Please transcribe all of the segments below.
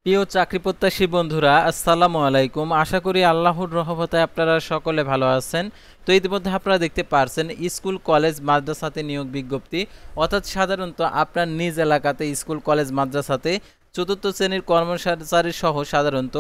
প্রিয় চাকরি প্রত্যাশী বন্ধুরা, আসসালামু আলাইকুম। আশা করি আল্লাহর রহমতে আপনারা সকলে ভালো আছেন। তো ইতিমধ্যে আপনারা দেখতে পারছেন স্কুল কলেজ মাদ্রাসাতে নিয়োগ বিজ্ঞপ্তি, অর্থাৎ সাধারণত আপনার নিজ এলাকাতে স্কুল কলেজ মাদ্রাসাতে চতুর্থ শ্রেণীর কর্মচারী সহ সাধারণত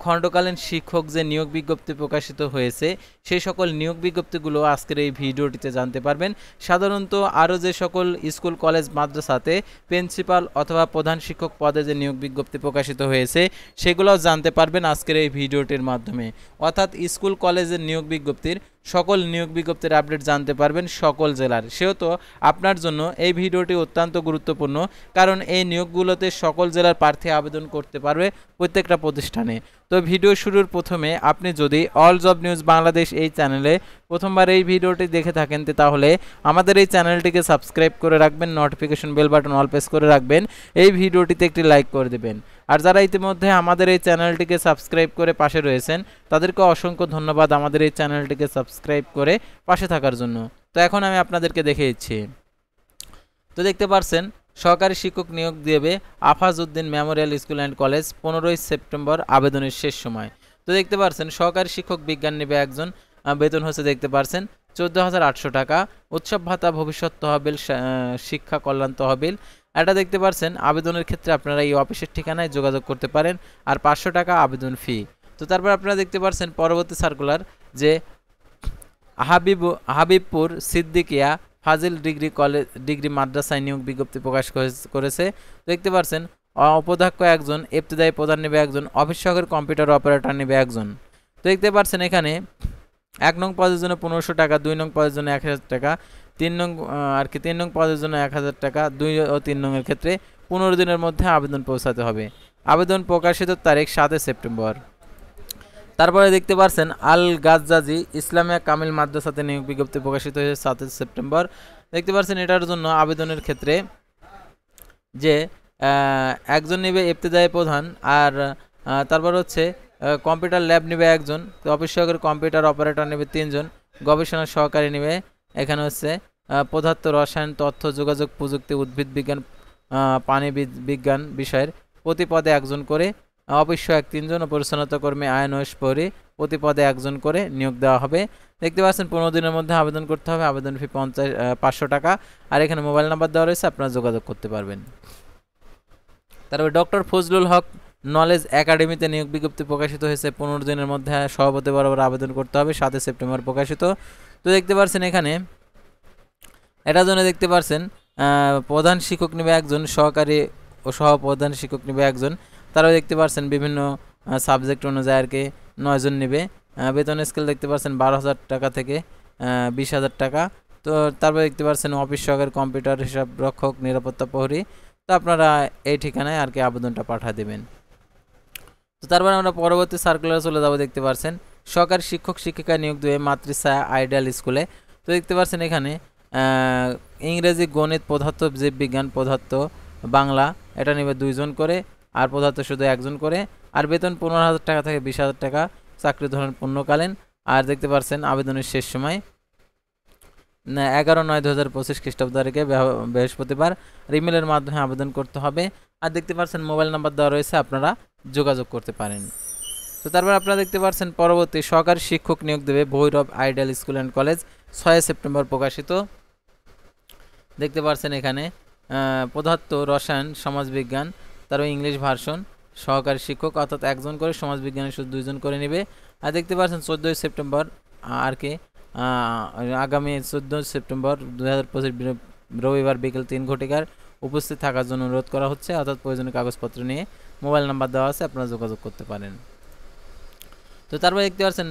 খণ্ডকালীন শিক্ষক যে নিয়োগ বিজ্ঞপ্তি প্রকাশিত হয়েছে সেই সকল নিয়োগ বিজ্ঞপ্তিগুলো আজকের এই ভিডিওটিতে জানতে পারবেন। সাধারণত আরও যে সকল স্কুল কলেজ মাদ্রাসাতে প্রিন্সিপাল অথবা প্রধান শিক্ষক পদে যে নিয়োগ বিজ্ঞপ্তি প্রকাশিত হয়েছে সেগুলোও জানতে পারবেন আজকের এই ভিডিওটির মাধ্যমে। অর্থাৎ স্কুল কলেজের নিয়োগ বিজ্ঞপ্তির সকল নিয়োগ বিজ্ঞপ্তির আপডেট জানতে পারবেন সকল জেলার। সেহেতু আপনার জন্য এই ভিডিওটি অত্যন্ত গুরুত্বপূর্ণ, কারণ এই নিয়োগগুলোতে সকল জেলার প্রার্থী আবেদন করতে পারবে প্রত্যেকটা প্রতিষ্ঠানে। তো ভিডিও শুরুর প্রথমে আপনি যদি অল জব নিউজ বাংলাদেশ এই চ্যানেলে প্রথমবার এই ভিডিওটি দেখে থাকেন তাহলে আমাদের এই চ্যানেলটিকে সাবস্ক্রাইব করে রাখবেন, notification bell button all press করে রাখবেন, এই ভিডিওটিতে একটি লাইক করে দেবেন। আর যারা ইতিমধ্যে আমাদের এই চ্যানেলটিকে সাবস্ক্রাইব করে পাশে রয়েছেন তাদেরকে অসংখ্য ধন্যবাদ আমাদের এই চ্যানেলটিকে সাবস্ক্রাইব করে পাশে থাকার জন্য। তো এখন আমি আপনাদেরকে দেখে দিচ্ছি। তো দেখতে পাচ্ছেন সহকারী শিক্ষক নিয়োগ দেবে Afaz Uddin Memorial School and College, 15ই সেপ্টেম্বর আবেদনের শেষ সময়। তো দেখতে পাচ্ছেন সহকারী শিক্ষক বিজ্ঞান নেবে একজন, বেতন হচ্ছে দেখতে পাচ্ছেন 14,800 টাকা। উৎসব ভাতা, ভবিষ্যৎ তহবিল, শিক্ষা কল্যাণ তহবিল। এটা দেখতে পাচ্ছেন আবেদনের ক্ষেত্রে আপনারা এই অফিসের ঠিকানায় যোগাযোগ করতে পারেন, আর 500 টাকা আবেদন ফি। তো তারপর আপনারা দেখতে পাচ্ছেন পরবর্তী সার্কুলার যে হাবিবপুর সিদ্দিকিয়া ফাজিল ডিগ্রি মাদ্রাসায় নিয়োগ বিজ্ঞপ্তি প্রকাশ করেছে। দেখতে পাচ্ছেন উপাধ্যক্ষ একজন, ইবতেদায়ী প্রধান নেবে একজন, অফিস সহকারী কম্পিউটার অপারেটর নেবে একজন। তো দেখতে পাচ্ছেন এখানে 1 নং পদের জন্য 1500 টাকা, 2 নং পদের জন্য 1000 টাকা, 3 নং পদের জন্য 1000 টাকা, 2 ও 3 নংয়ের ক্ষেত্রে 15 দিনের মধ্যে আবেদন পৌঁছাতে হবে। আবেদন প্রকাশিত তারিখ 7 সেপ্টেম্বর। তারপরে দেখতে পাচ্ছেন আল গাজ্জাজি ইসলামিয়া কামিল মাদ্রাসাতে নিয়োগ বিজ্ঞপ্তি প্রকাশিত হয়েছে 7 সেপ্টেম্বর। দেখতে পাচ্ছেন এটার জন্য আবেদনের ক্ষেত্রে যে একজন নেবে ইবতেদায়ী প্রধান, আর তারপর হচ্ছে কম্পিউটার ল্যাব নেবে একজন, অফিস সহকারী কম্পিউটার অপারেটর নেবে 3 জন, গবেষণা সহকারী নেবে এখানে হচ্ছে পদার্থ রসায়ন, তথ্য যোগাযোগ প্রযুক্তি, উদ্ভিদ বিজ্ঞান, পানি বিজ্ঞান বিষয়ের প্রতি পদে একজন করে, অফিস সহায়ক 3 জন ও পরিচ্ছন্নতা কর্মী আইনস পরি প্রতি পদে একজন করে নিয়োগ দেওয়া হবে। দেখতে পাচ্ছেন 15 দিনের মধ্যে আবেদন করতে হবে, আবেদন ফি 500 টাকা। আর এখানে মোবাইল নাম্বার দেওয়া রয়েছে, আপনারা যোগাযোগ করতে পারবেন। তারপরে ডক্টর ফজলুল হক নলেজ একাডেমিতে নিয়োগ বিজ্ঞপ্তি প্রকাশিত হয়েছে 15 দিনের মধ্যে সভাপতি বরাবর আবেদন করতে হবে, 7 সেপ্টেম্বর প্রকাশিত। তো দেখতে পাচ্ছেন এখানে এটার জন্য দেখতে পাচ্ছেন প্রধান শিক্ষক নেবে একজন, সহকারী ও সহপ্রধান শিক্ষক নেবে একজন। তারাও দেখতে পাচ্ছেন বিভিন্ন সাবজেক্ট অনুযায়ী আর কি 9 জন নেবে। বেতন স্কেল দেখতে পাচ্ছেন 12,000 টাকা থেকে 20,000 টাকা। তো তারপরে দেখতে পাচ্ছেন অফিস সহকারী কম্পিউটার হিসাব রক্ষক, নিরাপত্তা প্রহরী। তো আপনারা এই ঠিকানায় আর কি আবেদনটা পাঠিয়ে দেবেন। তো তারপর আমরা পরবর্তী সার্কুলারে চলে যাব। দেখতে পাচ্ছেন সহকারী শিক্ষক শিক্ষিকা নিয়োগ দেবে মাতৃছায়া আইডিয়াল স্কুলে। তো দেখতে পাচ্ছেন এখানে ইংরেজি, গণিত, পদার্থ, জীববিজ্ঞান, পদার্থ, বাংলা এটা নেবে 2 জন করে, আর পদার্থ শুধু 1 জন করে। আর বেতন 15,000 টাকা থেকে 20,000 টাকা, চাকরি ধরন পূর্ণকালীন। আর দেখতে পাচ্ছেন আবেদনের শেষ সময় 11/9/2025 খ্রিস্টাব্দ তারিখে বৃহস্পতিবার। ইমেলের মাধ্যমে আবেদন করতে হবে। আর দেখতে পাচ্ছেন মোবাইল নাম্বার দেওয়া রয়েছে, আপনারা যোগাযোগ করতে পারেন। তো তারপর আপনারা দেখতে পাচ্ছেন পরবর্তী সহকারী শিক্ষক নিয়োগ দেবে Bhairab ideal school and college, 6 September প্রকাশিত। দেখতে পাচ্ছেন এখানে পদার্থ রসায়ন সমাজবিজ্ঞান, তারপর ইংলিশ ভার্সন, সহকারী শিক্ষক অর্থাৎ 1 জন করে, সমাজবিজ্ঞানে শুধু 2 জন করে নেবে। আর দেখতে পাচ্ছেন 14 সেপ্টেম্বর আর কি আগামী 14 সেপ্টেম্বর 2025 রবিবার বিকেল 3 ঘটিকার উপস্থিত থাকার জন্য অনুরোধ করা হচ্ছে, অর্থাৎ প্রয়োজনীয় কাগজপত্র নিয়ে। মোবাইল নাম্বার দেওয়া আছে, আপনারা যোগাযোগ করতে পারেন। তো তারপর দেখতে পাচ্ছেন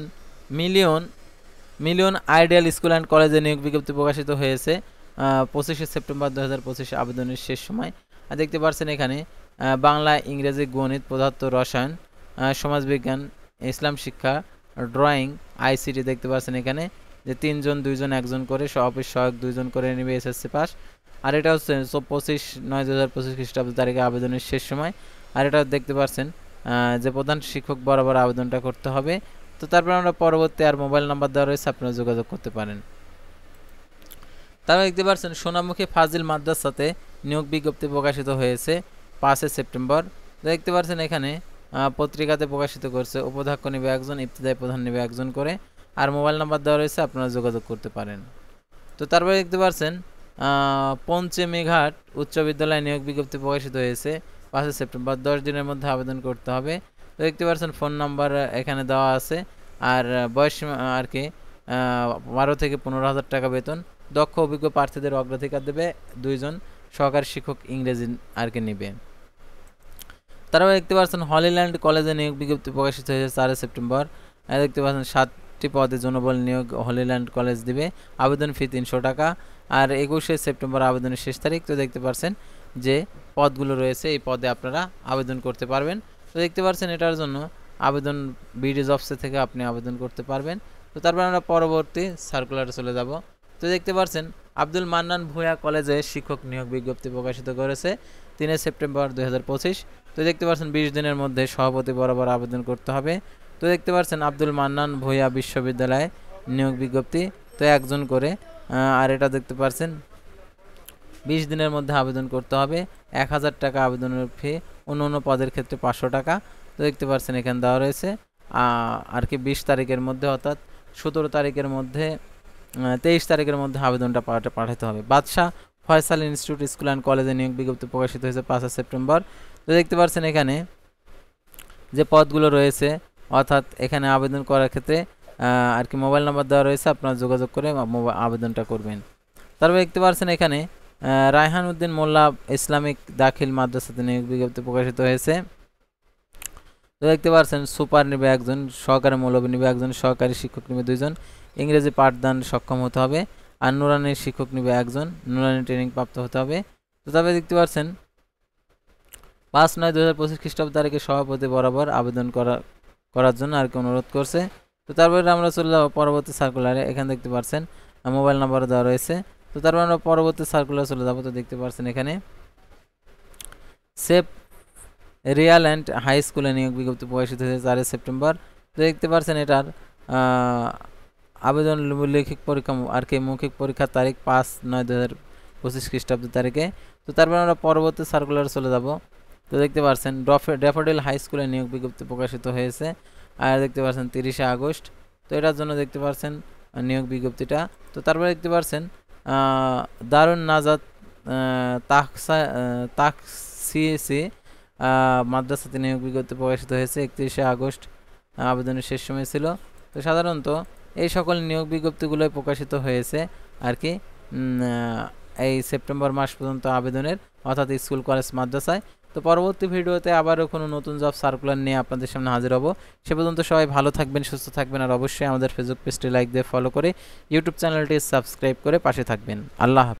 মিলিয়ন আইডিয়াল স্কুল অ্যান্ড কলেজে নিয়োগ বিজ্ঞপ্তি প্রকাশিত হয়েছে 25 সেপ্টেম্বর 2025 আবেদনের শেষ সময়। আর দেখতে পাচ্ছেন এখানে বাংলা, ইংরেজি, গণিত, পদার্থ রসায়ন, সমাজবিজ্ঞান, ইসলাম শিক্ষা, ড্রয়িং, আইসিটি। দেখতে পাচ্ছেন এখানে যে 3 জন 2 জন 1 জন করে, অফিস সহায়ক 2 জন করে নেবে এসএসসি পাস। আর এটা হচ্ছে 25/9/2025 খ্রিস্টাব্দ তারিখে আবেদনের শেষ সময়। আর এটা দেখতে পাচ্ছেন যে প্রধান শিক্ষক বরাবর আবেদনটা করতে হবে। তো তারপর আমরা পরবর্তী আর মোবাইল নাম্বার দেওয়া রয়েছে, আপনারা যোগাযোগ করতে পারেন। তারপর দেখতে পাচ্ছেন সোনামুখী ফাজিল মাদ্রাসাতে নিয়োগ বিজ্ঞপ্তি প্রকাশিত হয়েছে 5 সেপ্টেম্বর। দেখতে পাচ্ছেন এখানে পত্রিকাতে প্রকাশিত করছে উপাধ্যক্ষ নেবে একজন, ইবতেদায়ী প্রধান নেবে একজন করে, আর মোবাইল নাম্বার দেওয়া রয়েছে, আপনারা যোগাযোগ করতে পারেন। তো তারপরে দেখতে পাচ্ছেন পঞ্চমীঘাট উচ্চ বিদ্যালয় নিয়োগ বিজ্ঞপ্তি প্রকাশিত হয়েছে 5 সেপ্টেম্বর, 10 দিনের মধ্যে আবেদন করতে হবে। তো দেখতে পাচ্ছেন ফোন নাম্বার এখানে দেওয়া আছে, আর বয়স আর কি 12 থেকে 15,000 টাকা বেতন। দক্ষ অভিজ্ঞ প্রার্থীদের অগ্রাধিকার দেবে, 2 জন সহকারী শিক্ষক ইংরেজি আর কি নেবে। তারপরে দেখতে পাচ্ছেন হলিল্যান্ড কলেজে নিয়োগ বিজ্ঞপ্তি প্রকাশিত হয়েছে 4 সেপ্টেম্বর। দেখতে পাচ্ছেন 7টি পদে জনবল নিয়োগ হলিল্যান্ড কলেজ দিবে, আবেদন ফি 300 টাকা, আর 21 সেপ্টেম্বর আবেদনের শেষ তারিখ। তো দেখতে পাচ্ছেন যে পদগুলো রয়েছে এই পদে আপনারা আবেদন করতে পারবেন। তো দেখতে পাচ্ছেন এটার জন্য আবেদন বিডি জবসে থেকে আপনি আবেদন করতে পারবেন। তো তারপর আমরা পরবর্তী সার্কুলারে চলে যাব। তো দেখতে পাচ্ছেন আব্দুল মান্নান ভূঁইয়া কলেজে শিক্ষক নিয়োগ বিজ্ঞপ্তি প্রকাশিত করেছে 3 সেপ্টেম্বর 2025। তো দেখতে পাচ্ছেন 20 দিনের মধ্যে সভাপতি বরাবর আবেদন করতে হবে। তো দেখতে পাচ্ছেন আব্দুল মান্নান ভূঁইয়া বিশ্ববিদ্যালয়ে নিয়োগ বিজ্ঞপ্তি, তো একজন করে, আর এটা দেখতে পাচ্ছেন 20 দিনের মধ্যে আবেদন করতে হবে, 1000 টাকা আবেদনের ফি, অন্য পদের ক্ষেত্রে 500 টাকা। তো দেখতে পাচ্ছেন এখানে দেওয়া রয়েছে আর কি 20 তারিখের মধ্যে, অর্থাৎ 17 তারিখের মধ্যে 23 তারিখের মধ্যে আবেদনটা পাঠাতে হবে। বাদশাহ ফয়সাল ইনস্টিটিউট স্কুল অ্যান্ড কলেজে নিয়োগ বিজ্ঞপ্তি প্রকাশিত হয়েছে 5 সেপ্টেম্বর। তো দেখতে পাচ্ছেন এখানে যে পদগুলো রয়েছে, অর্থাৎ এখানে আবেদন করার ক্ষেত্রে আর কি মোবাইল নাম্বার দেওয়া রয়েছে, আপনারা যোগাযোগ করে আবেদনটা করবেন। তারপর দেখতে পাচ্ছেন এখানে রায়হান উদ্দিন মোল্লা ইসলামিক দাখিল মাদ্রাসাতে নিয়োগ বিজ্ঞপ্তি প্রকাশিত হয়েছে। তো দেখতে পাচ্ছেন সুপার নেবে একজন, সহকারী মৌলবী নেবে একজন, সহকারী শিক্ষক নেবে 2 জন, ইংরেজি পাঠদান সক্ষম হতে হবে, আর নুরানি শিক্ষক নেবে একজন, নুরানি ট্রেনিং প্রাপ্ত হতে হবে। তো তবে দেখতে পাচ্ছেন 5/9/2025 খ্রিস্টাব্দ তারিখে সভাপতি বরাবর আবেদন করার জন্য আর কি অনুরোধ করছে। তো তারপরে আমরা চলে যাব পরবর্তী সার্কুলারে। এখানে দেখতে পাচ্ছেন মোবাইল নাম্বার দেওয়া রয়েছে। তো তারপর আমরা পরবর্তী সার্কুলার চলে যাব। তো দেখতে পাচ্ছেন এখানে সেফ রিয়াল অ্যান্ড হাই স্কুলে নিয়োগ বিজ্ঞপ্তি প্রকাশিত হয়েছে 4 সেপ্টেম্বর। তো দেখতে পাচ্ছেন এটার আবেদন লিখিত পরীক্ষা আর কি মৌখিক পরীক্ষার তারিখ 5/9/2025 খ্রিস্টাব্দ তারিখে। তো তারপর আমরা পরবর্তী সার্কুলারে চলে যাব। তো দেখতে পাচ্ছেন ড্যাফোডিল হাই স্কুলে নিয়োগ বিজ্ঞপ্তি প্রকাশিত হয়েছে, আর দেখতে পাচ্ছেন 30 আগস্ট। তো এটার জন্য দেখতে পাচ্ছেন নিয়োগ বিজ্ঞপ্তিটা। তো তারপরে দেখতে পাচ্ছেন দারুন নাজাত তাকসিসি মাদ্রাসাতে নিয়োগ বিজ্ঞপ্তি প্রকাশিত হয়েছে 31 আগস্ট, আবেদনের শেষ সময় ছিল। তো সাধারণত এই সকল নিয়োগ বিজ্ঞপ্তিগুলোই প্রকাশিত হয়েছে আর কি এই সেপ্টেম্বর মাস পর্যন্ত আবেদনের, অর্থাৎ স্কুল কলেজ মাদ্রাসায়। তো পরবর্তী ভিডিওতে আবারও কোনো নতুন জব সার্কুলার নিয়ে আপনাদের সামনে হাজির হব। সে পর্যন্ত সবাই ভালো থাকবেন, সুস্থ থাকবেন, আর অবশ্যই আমাদের ফেসবুক পেজটি লাইক দিয়ে ফলো করে ইউটিউব চ্যানেলটি সাবস্ক্রাইব করে পাশে থাকবেন। আল্লাহ হাফেজ।